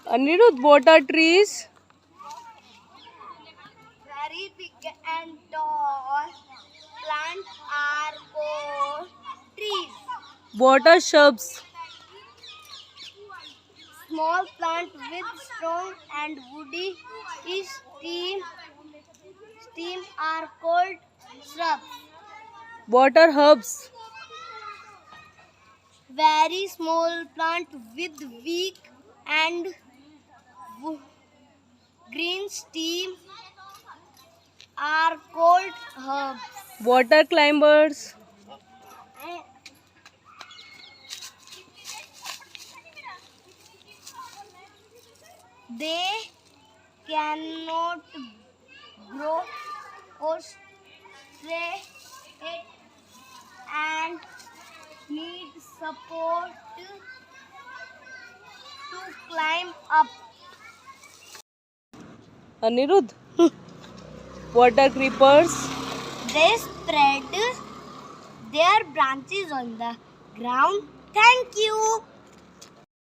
Anirudh, what are trees? Very big and tall plants are called trees. What are shrubs? Small plant with strong and woody stem are called shrubs. What are herbs? Very small plant with weak and green stem are called herbs. What are climbers? They cannot grow or stray and need support to climb up. Anirudh, what are creepers? They spread their branches on the ground. Thank you.